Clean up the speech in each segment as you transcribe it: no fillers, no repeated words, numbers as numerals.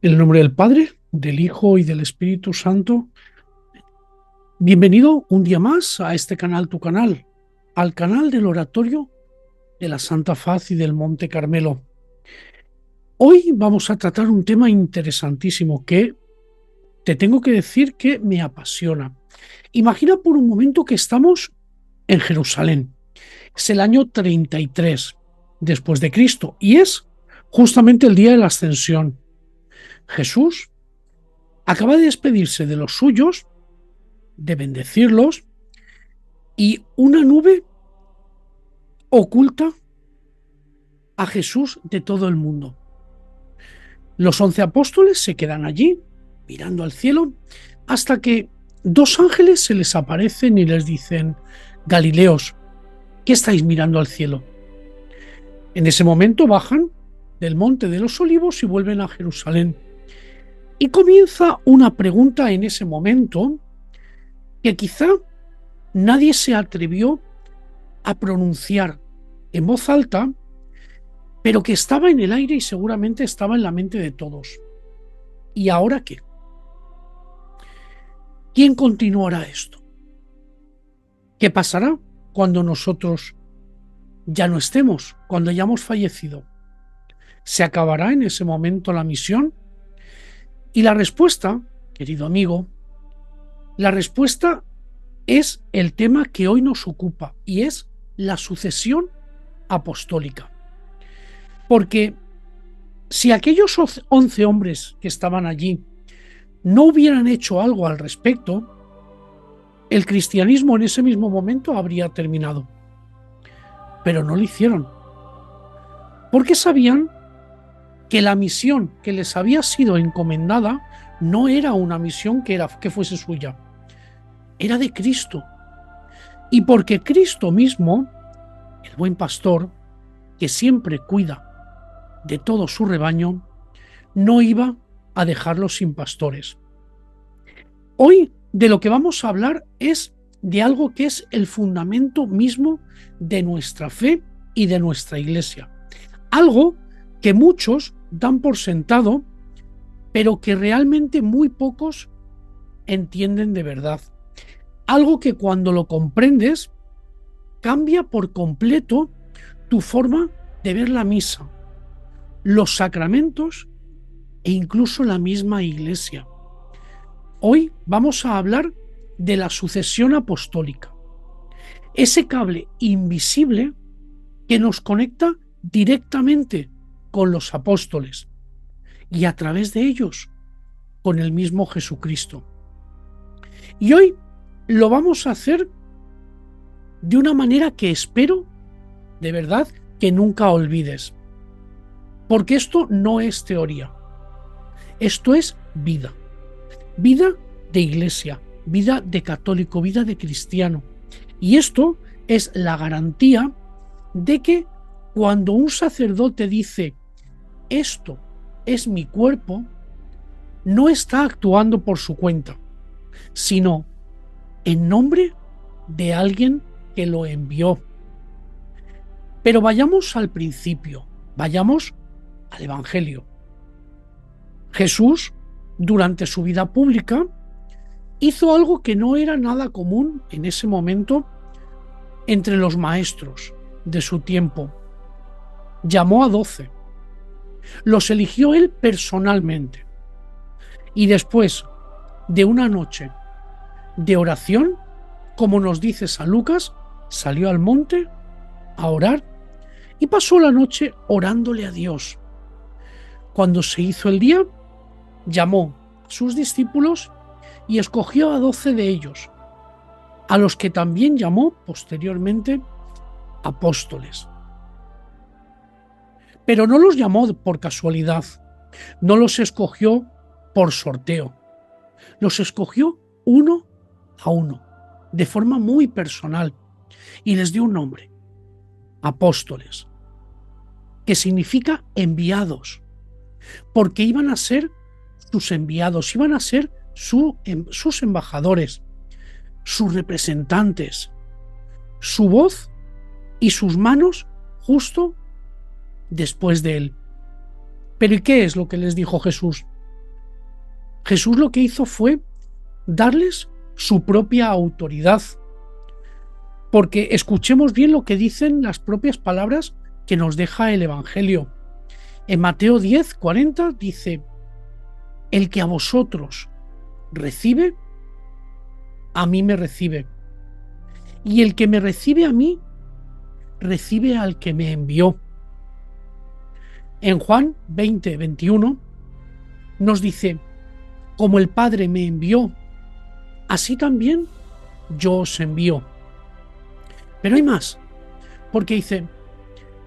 En el nombre del Padre, del Hijo y del Espíritu Santo. Bienvenido un día más a este canal, tu canal, al canal del Oratorio de la Santa Faz y del Monte Carmelo. Hoy vamos a tratar un tema interesantísimo que te tengo que decir que me apasiona. Imagina por un momento que estamos en Jerusalén. Es el año 33 después de Cristo y es justamente el día de la Ascensión. Jesús acaba de despedirse de los suyos, de bendecirlos, y una nube oculta a Jesús de todo el mundo. Los 11 apóstoles se quedan allí, mirando al cielo, hasta que dos ángeles se les aparecen y les dicen: Galileos, ¿qué estáis mirando al cielo? En ese momento bajan del Monte de los Olivos y vuelven a Jerusalén. Y comienza una pregunta en ese momento que quizá nadie se atrevió a pronunciar en voz alta, pero que estaba en el aire y seguramente estaba en la mente de todos. ¿Y ahora qué? ¿Quién continuará esto? ¿Qué pasará cuando nosotros ya no estemos, cuando hayamos fallecido? ¿Se acabará en ese momento la misión? Y la respuesta, querido amigo, la respuesta es el tema que hoy nos ocupa, y es la sucesión apostólica. Porque si aquellos 11 hombres que estaban allí no hubieran hecho algo al respecto, el cristianismo en ese mismo momento habría terminado. Pero no lo hicieron, porque sabían que la misión que les había sido encomendada no era una misión que fuese suya, era de Cristo. Y porque Cristo mismo, el buen pastor, que siempre cuida de todo su rebaño, no iba a dejarlos sin pastores. Hoy de lo que vamos a hablar es de algo que es el fundamento mismo de nuestra fe y de nuestra Iglesia. Algo que muchos dan por sentado, pero que realmente muy pocos entienden de verdad. Algo que cuando lo comprendes cambia por completo tu forma de ver la misa, los sacramentos e incluso la misma Iglesia. Hoy vamos a hablar de la sucesión apostólica, ese cable invisible que nos conecta directamente con los apóstoles y a través de ellos con el mismo Jesucristo. Y hoy lo vamos a hacer de una manera que espero, de verdad, que nunca olvides. Porque esto no es teoría. Esto es vida. Vida de iglesia, vida de católico, vida de cristiano. Y esto es la garantía de que cuando un sacerdote dice: esto es mi cuerpo, no está actuando por su cuenta, sino en nombre de alguien que lo envió. Pero vayamos al principio, vayamos al Evangelio. Jesús, durante su vida pública, hizo algo que no era nada común en ese momento entre los maestros de su tiempo. Llamó a 12. Los eligió él personalmente. Y después de una noche de oración, como nos dice San Lucas, salió al monte a orar y pasó la noche orándole a Dios. Cuando se hizo el día, llamó a sus discípulos y escogió a 12 de ellos, a los que también llamó posteriormente apóstoles. Pero no los llamó por casualidad, no los escogió por sorteo, los escogió uno a uno, de forma muy personal, y les dio un nombre: apóstoles, que significa enviados, porque iban a ser sus enviados, iban a ser sus embajadores, sus representantes, su voz y sus manos justo después de él. Pero ¿y qué es lo que les dijo Jesús? Jesús lo que hizo fue darles su propia autoridad. Porque escuchemos bien lo que dicen las propias palabras que nos deja el Evangelio. En Mateo 10, 40 dice: el que a vosotros recibe, a mí me recibe. Y el que me recibe a mí, recibe al que me envió. En Juan 20, 21 nos dice: como el Padre me envió, así también yo os envío. Pero hay más, porque dice,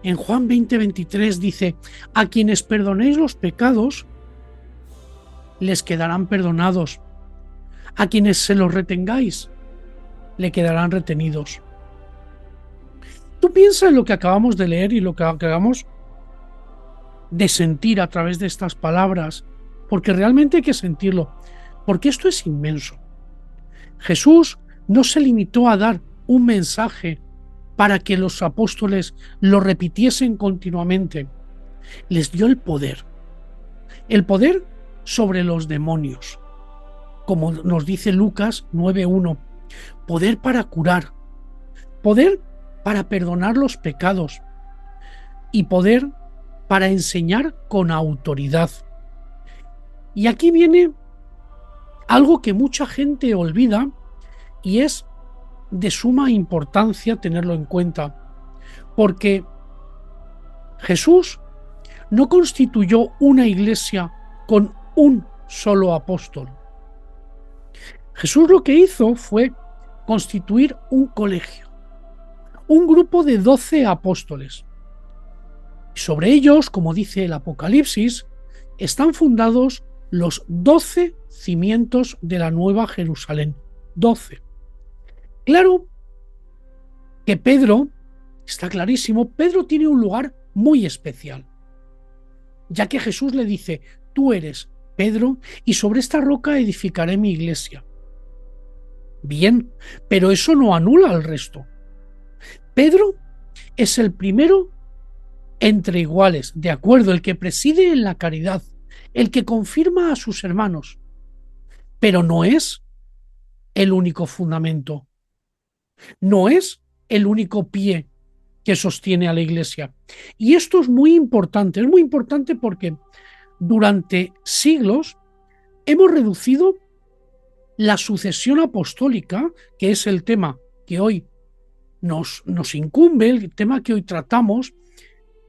en Juan 20, 23 dice: a quienes perdonéis los pecados, les quedarán perdonados. A quienes se los retengáis, le quedarán retenidos. Tú piensas en lo que acabamos de leer y lo que acabamos de sentir a través de estas palabras, porque realmente hay que sentirlo, porque esto es inmenso. Jesús no se limitó a dar un mensaje para que los apóstoles lo repitiesen continuamente. Les dio el poder sobre los demonios, como nos dice Lucas 9:1, poder para curar, poder para perdonar los pecados y poder para enseñar con autoridad. Y aquí viene algo que mucha gente olvida y es de suma importancia tenerlo en cuenta, porque Jesús no constituyó una iglesia con un solo apóstol. Jesús lo que hizo fue constituir un colegio, un grupo de 12 apóstoles. Y sobre ellos, como dice el Apocalipsis, están fundados los 12 cimientos de la Nueva Jerusalén. 12. Claro que Pedro, está clarísimo, Pedro tiene un lugar muy especial, ya que Jesús le dice: tú eres Pedro y sobre esta roca edificaré mi iglesia. Bien, pero eso no anula al resto. Pedro es el primero entre iguales, de acuerdo, el que preside en la caridad, el que confirma a sus hermanos, pero no es el único fundamento, no es el único pie que sostiene a la iglesia. Y esto es muy importante porque durante siglos hemos reducido la sucesión apostólica, que es el tema que hoy nos incumbe, el tema que hoy tratamos,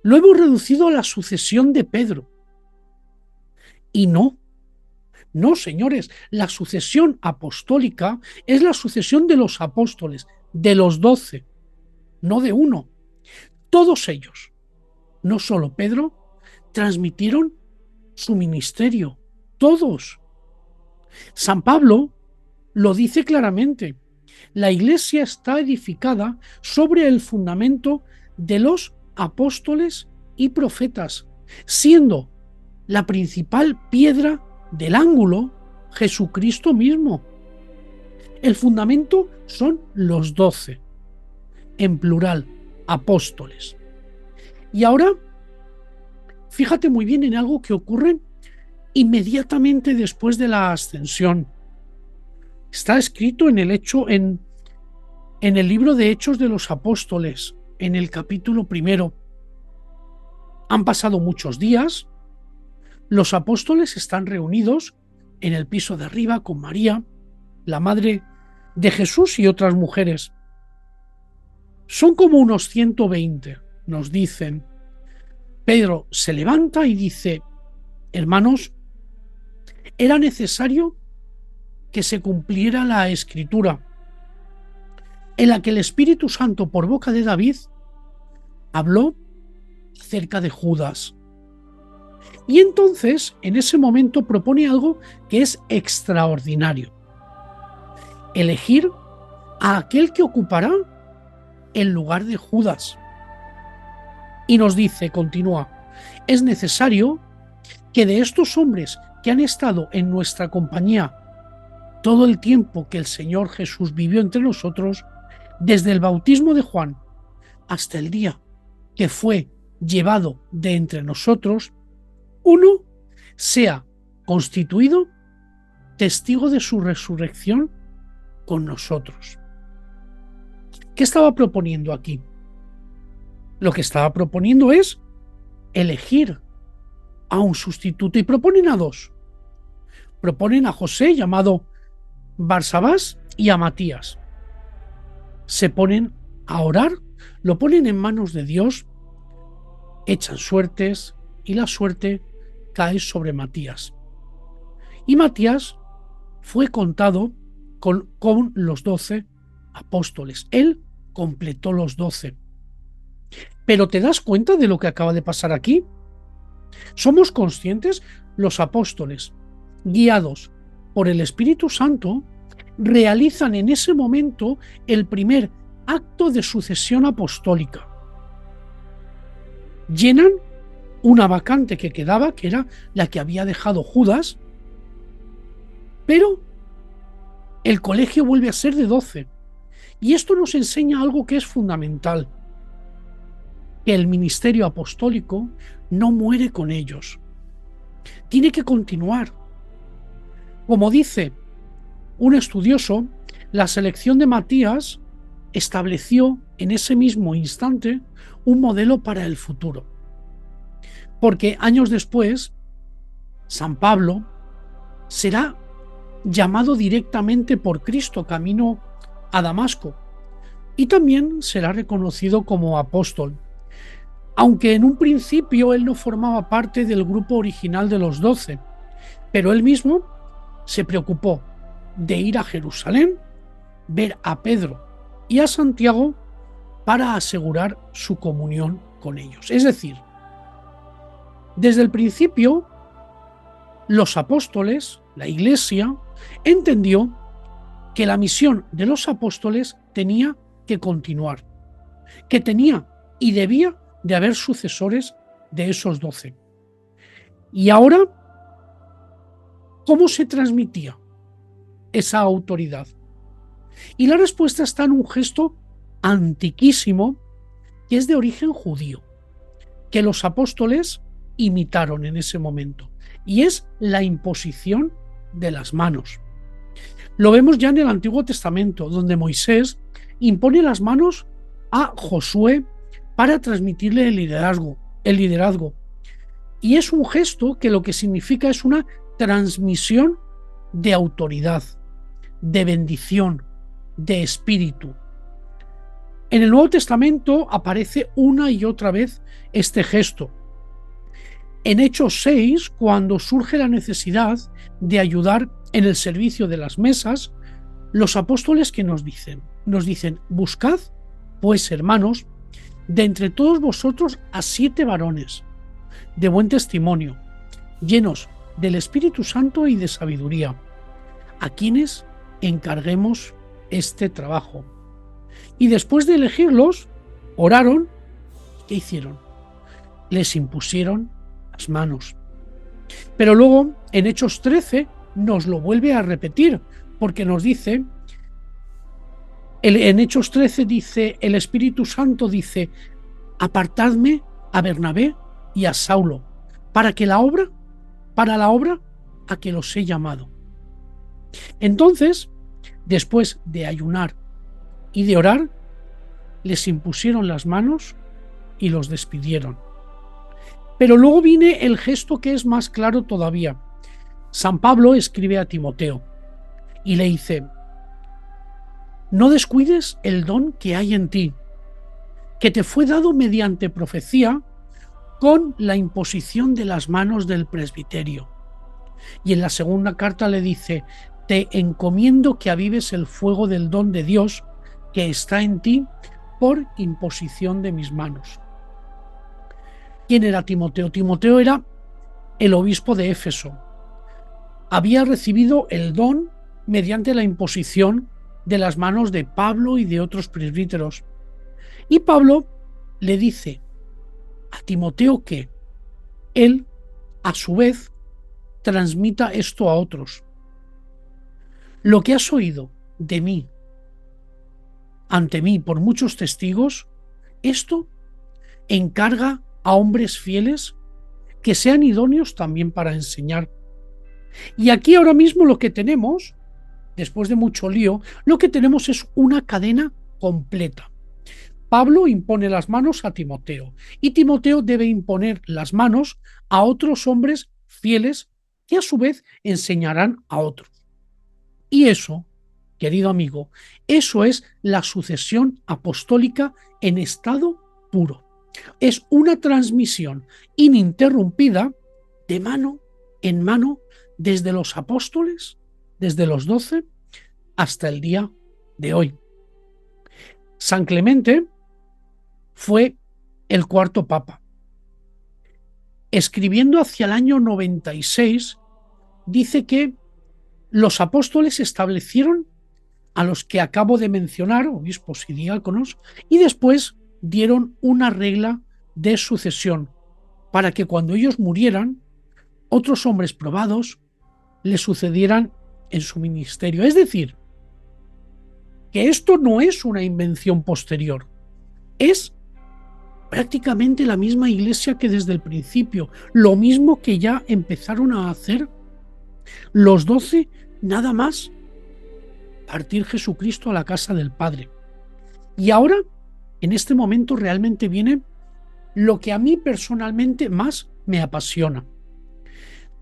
lo hemos reducido a la sucesión de Pedro. Y no, señores, la sucesión apostólica es la sucesión de los apóstoles, de los 12, no de uno. Todos ellos, no solo Pedro, transmitieron su ministerio, todos. San Pablo lo dice claramente: la iglesia está edificada sobre el fundamento de los apóstoles y profetas, siendo la principal piedra del ángulo Jesucristo mismo. El fundamento son los 12, en plural, apóstoles. Y ahora, fíjate muy bien en algo que ocurre inmediatamente después de la ascensión. Está escrito en el libro de Hechos de los Apóstoles, en el capítulo 1. Han pasado muchos días, los apóstoles están reunidos en el piso de arriba con María, la madre de Jesús, y otras mujeres. Son como unos 120, nos dicen. Pedro se levanta y dice: hermanos, era necesario que se cumpliera la Escritura, en la que el Espíritu Santo, por boca de David, habló acerca de Judas. Y entonces, en ese momento, propone algo que es extraordinario: elegir a aquel que ocupará el lugar de Judas. Y nos dice, continúa: es necesario que de estos hombres que han estado en nuestra compañía todo el tiempo que el Señor Jesús vivió entre nosotros, desde el bautismo de Juan hasta el día que fue llevado de entre nosotros, uno sea constituido testigo de su resurrección con nosotros. ¿Qué estaba proponiendo aquí? Lo que estaba proponiendo es elegir a un sustituto y proponen a dos. Proponen a José, llamado Barsabás, y a Matías. Se ponen a orar, lo ponen en manos de Dios, echan suertes y la suerte cae sobre Matías. Y Matías fue contado con los 12 apóstoles. Él completó los 12. Pero ¿te das cuenta de lo que acaba de pasar aquí? Somos conscientes, los apóstoles, guiados por el Espíritu Santo, realizan en ese momento el primer acto de sucesión apostólica. Llenan una vacante que quedaba, que era la que había dejado Judas, pero el colegio vuelve a ser de 12. Y esto nos enseña algo que es fundamental, que el ministerio apostólico no muere con ellos. Tiene que continuar. Como dice un estudioso, la selección de Matías estableció en ese mismo instante un modelo para el futuro. Porque años después, San Pablo será llamado directamente por Cristo camino a Damasco y también será reconocido como apóstol. Aunque en un principio él no formaba parte del grupo original de los 12, pero él mismo se preocupó de ir a Jerusalén, ver a Pedro y a Santiago para asegurar su comunión con ellos. Es decir, desde el principio, los apóstoles, la Iglesia, entendió que la misión de los apóstoles tenía que continuar, que tenía y debía de haber sucesores de esos 12. Y ahora, ¿cómo se transmitía esa autoridad? Y la respuesta está en un gesto antiquísimo que es de origen judío, que los apóstoles imitaron en ese momento, y es la imposición de las manos. Lo vemos ya en el Antiguo Testamento, donde Moisés impone las manos a Josué para transmitirle el liderazgo. Y es un gesto que lo que significa es una transmisión de autoridad, de bendición, de espíritu. En el Nuevo Testamento aparece una y otra vez este gesto. En Hechos 6, cuando surge la necesidad de ayudar en el servicio de las mesas, los apóstoles que nos dicen, buscad, pues hermanos, de entre todos vosotros a 7 varones, de buen testimonio, llenos del Espíritu Santo y de sabiduría, a quienes encarguemos este trabajo. Y después de elegirlos, oraron. ¿Qué hicieron? Les impusieron las manos. Pero luego, en Hechos 13, nos lo vuelve a repetir, porque nos dice, en Hechos 13 dice, el Espíritu Santo dice, apartadme a Bernabé y a Saulo, para la obra a que los he llamado. Entonces, después de ayunar y de orar, les impusieron las manos y los despidieron. Pero luego viene el gesto que es más claro todavía. San Pablo escribe a Timoteo y le dice, no descuides el don que hay en ti, que te fue dado mediante profecía con la imposición de las manos del presbiterio. Y en la segunda carta le dice, te encomiendo que avives el fuego del don de Dios que está en ti por imposición de mis manos. ¿Quién era Timoteo? Timoteo era el obispo de Éfeso. Había recibido el don mediante la imposición de las manos de Pablo y de otros presbíteros. Y Pablo le dice a Timoteo que él, a su vez, transmita esto a otros. Lo que has oído de mí, ante mí, por muchos testigos, esto encarga a hombres fieles que sean idóneos también para enseñar. Y aquí ahora mismo lo que tenemos, después de mucho lío, lo que tenemos es una cadena completa. Pablo impone las manos a Timoteo y Timoteo debe imponer las manos a otros hombres fieles que a su vez enseñarán a otros. Y eso, querido amigo, eso es la sucesión apostólica en estado puro. Es una transmisión ininterrumpida de mano en mano desde los apóstoles, desde los 12, hasta el día de hoy. San Clemente fue el cuarto papa. Escribiendo hacia el año 96, dice que los apóstoles establecieron a los que acabo de mencionar, obispos y diáconos, y después dieron una regla de sucesión para que cuando ellos murieran, otros hombres probados le sucedieran en su ministerio. Es decir, que esto no es una invención posterior, es prácticamente la misma Iglesia que desde el principio, lo mismo que ya empezaron a hacer los 12, nada más partir Jesucristo a la casa del Padre. Y ahora, en este momento, realmente viene lo que a mí personalmente más me apasiona.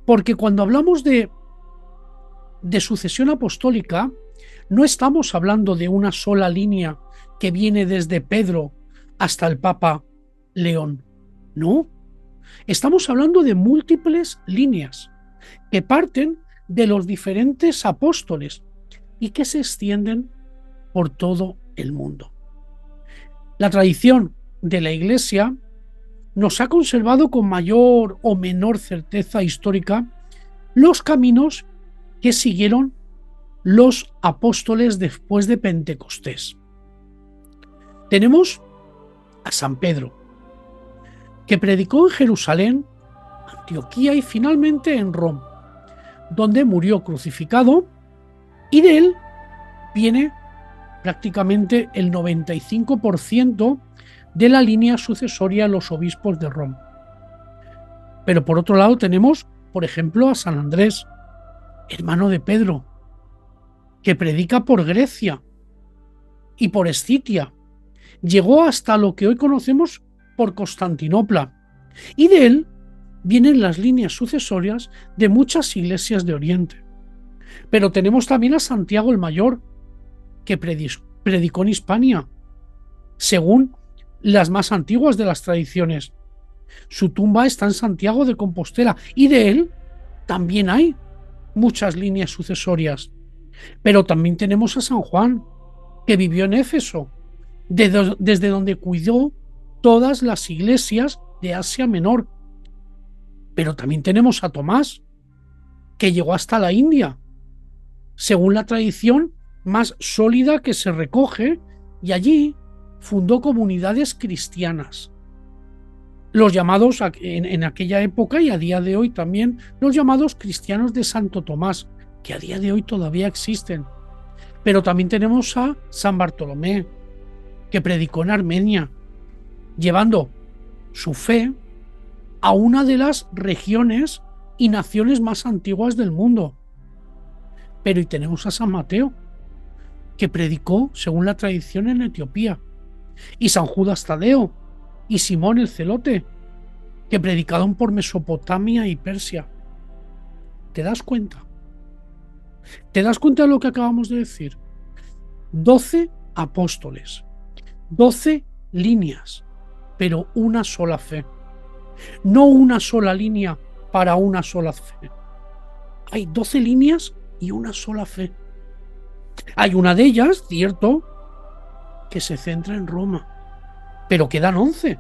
Porque cuando hablamos de sucesión apostólica, no estamos hablando de una sola línea que viene desde Pedro hasta el Papa León. No, estamos hablando de múltiples líneas que parten de los diferentes apóstoles y que se extienden por todo el mundo. La tradición de la Iglesia nos ha conservado con mayor o menor certeza histórica los caminos que siguieron los apóstoles después de Pentecostés. Tenemos a San Pedro, que predicó en Jerusalén, Antioquía y finalmente en Roma, donde murió crucificado, y de él viene prácticamente el 95% de la línea sucesoria a los obispos de Roma. Pero por otro lado tenemos, por ejemplo, a San Andrés, hermano de Pedro, que predica por Grecia y por Escitia. Llegó hasta lo que hoy conocemos por Constantinopla, y de él vienen las líneas sucesorias de muchas iglesias de Oriente. Pero tenemos también a Santiago el Mayor, que predicó en Hispania, según las más antiguas de las tradiciones. Su tumba está en Santiago de Compostela y de él también hay muchas líneas sucesorias. Pero también tenemos a San Juan, que vivió en Éfeso, desde donde cuidó todas las iglesias de Asia Menor. Pero también tenemos a Tomás, que llegó hasta la India, según la tradición más sólida que se recoge, y allí fundó comunidades cristianas. Los llamados, en aquella época y a día de hoy también, los llamados cristianos de Santo Tomás, que a día de hoy todavía existen. Pero también tenemos a San Bartolomé, que predicó en Armenia, llevando su fe a una de las regiones y naciones más antiguas del mundo. Pero y tenemos a San Mateo, que predicó, según la tradición, en Etiopía, y San Judas Tadeo, y Simón el Celote, que predicaron por Mesopotamia y Persia. ¿Te das cuenta? ¿Te das cuenta de lo que acabamos de decir? 12 apóstoles, 12 líneas, pero una sola fe. No una sola línea para una sola fe. Hay 12 líneas y una sola fe. Hay una de ellas, cierto, que se centra en Roma, pero quedan 11.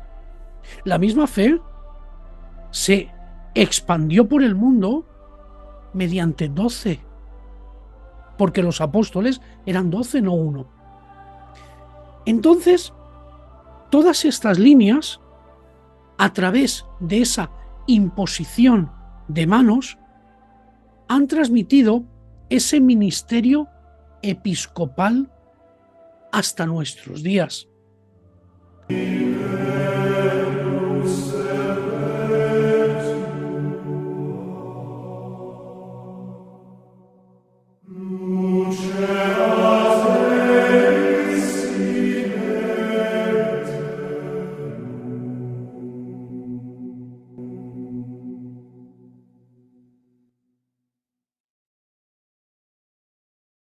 La misma fe se expandió por el mundo mediante 12, porque los apóstoles eran 12, no uno. Entonces, todas estas líneas, a través de esa imposición de manos, han transmitido ese ministerio episcopal hasta nuestros días.